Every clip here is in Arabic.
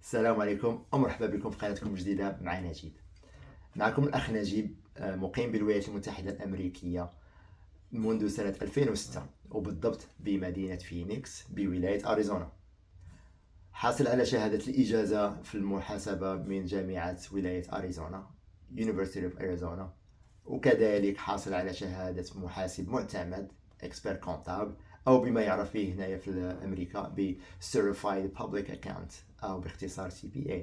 السلام عليكم ومرحبا بكم في قناتكم الجديدة مع نجيب. معكم الأخ نجيب، مقيم بالولايات المتحدة الأمريكية منذ سنة 2006 وبالضبط بمدينة فينيكس بولاية أريزونا. حاصل على شهادة الإجازة في المحاسبة من جامعة ولاية أريزونا University of Arizona، وكذلك حاصل على شهادة محاسب معتمد Expert Comptable، أو بما يعرف به هنا في أمريكا ب Certified Public Account أو باختصار CPA.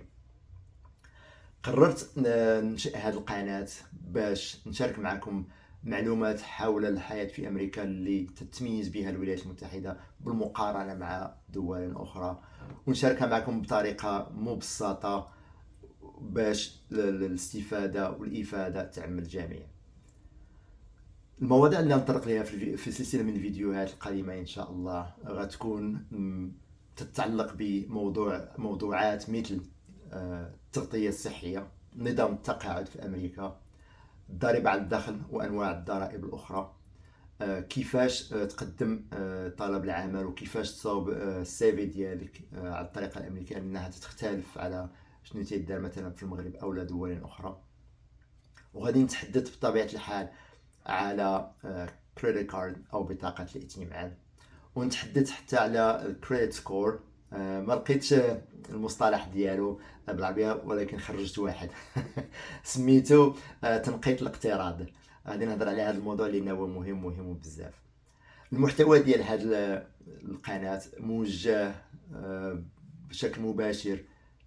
قررت ننشئ هذه القناة باش نشارك معكم معلومات حول الحياة في أمريكا اللي تتميز بها الولايات المتحدة بالمقارنة مع دول أخرى، ونشاركها معكم بطريقة مبسطة باش الاستفادة والإفادة تعم الجميع. المواضيع اللي نطرق لها في سلسلة من الفيديوهات القادمة إن شاء الله غتكون تتعلق بموضوعات مثل التغطية الصحية، نظام التقاعد في أمريكا، الضريبة على الدخل وأنواع الضرائب الأخرى، كيفاش تقدم طلب العمل، وكيفاش تصاوب السيفي ديالك على الطريقة الأمريكية لأنها تختلف على شنو تيدار مثلا في المغرب أو دول أخرى. وغادي نتحدث بطبيعة الحال على كريدت كارد أو بطاقة الائتمان، ونتحدث حتى على الكريدت سكور. ما لقيتش المصطلح ديالو بالعربيه ولكن خرجت واحد سميتو تنقيط الاقتراض. غادي نهضر على هذا الموضوع لانه هو مهم بزاف. المحتوى ديال هذه القناه موجه بشكل مباشر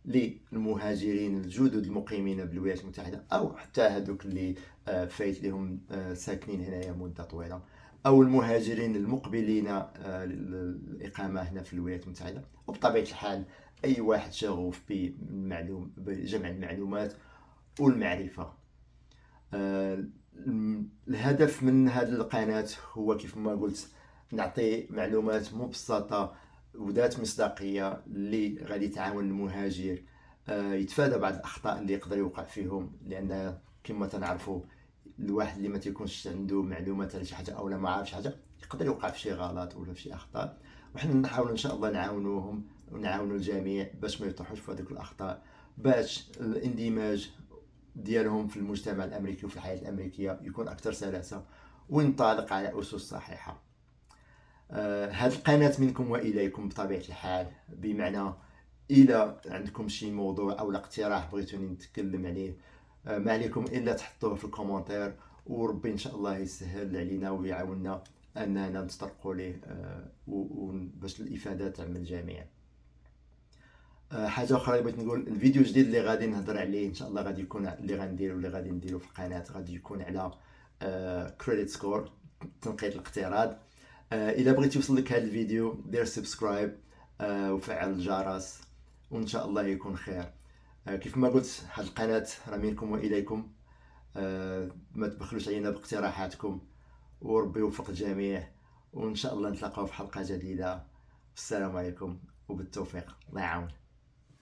للمهاجرين الجدد المقيمين بالولايات المتحده، او حتى هذوك اللي فايت لهم ساكنين هنايا مده طويله، او المهاجرين المقبلين للاقامه هنا في الولايات المتحده، وبطبيعه الحال اي واحد شغوف بجمع المعلومات والمعرفه. الهدف من هذه القناه هو كيف ما قلت نعطي معلومات مبسطه وذات مصداقيه اللي غادي تعاون المهاجر يتفادى بعض الاخطاء اللي يقدر يوقع فيهم، لان كما تنعرفوا الواحد اللي ما تيكونش عنده معلومات على شي حاجه او لا ما عارفش حاجه يقدر يوقع في شي غلط ولا في شي اخطاء، وحنا نحاول ان شاء الله نعاونوهم ونعاونوا الجميع باش ما يطيحوش في هذوك الاخطاء، باش الاندماج ديالهم في المجتمع الامريكي وفي الحياه الامريكيه يكون اكثر سلاسه وينطلق على اسس صحيحه. هذه القناه منكم واليكم بطبيعه الحال، بمعنى الى عندكم شي موضوع او اقتراح بغيتوني نتكلم عليه، ما عليكم الا تحطوه في الكومنتير، وربي ان شاء الله يسهل علينا ويعاوننا اننا نتطرقوا ليه باش الافاده تعم الجميع. حاجه اخرى بغيت نقول، الفيديو الجديد اللي غادي نهضر عليه ان شاء الله غادي يكون اللي غادي نديرو في القناه غادي يكون على كريدت سكور، تنقيط الاقتراض. الا بغيت يوصل لك هذا الفيديو دير سبسكرايب وفعل الجرس وان شاء الله يكون خير. كيف ما قلت هذه القناه راه منكم واليكم، ما تبخلوش علينا باقتراحاتكم، وربي يوفق الجميع، وان شاء الله نتلاقاو في حلقه جديده. السلام عليكم وبالتوفيق، الله يعاون.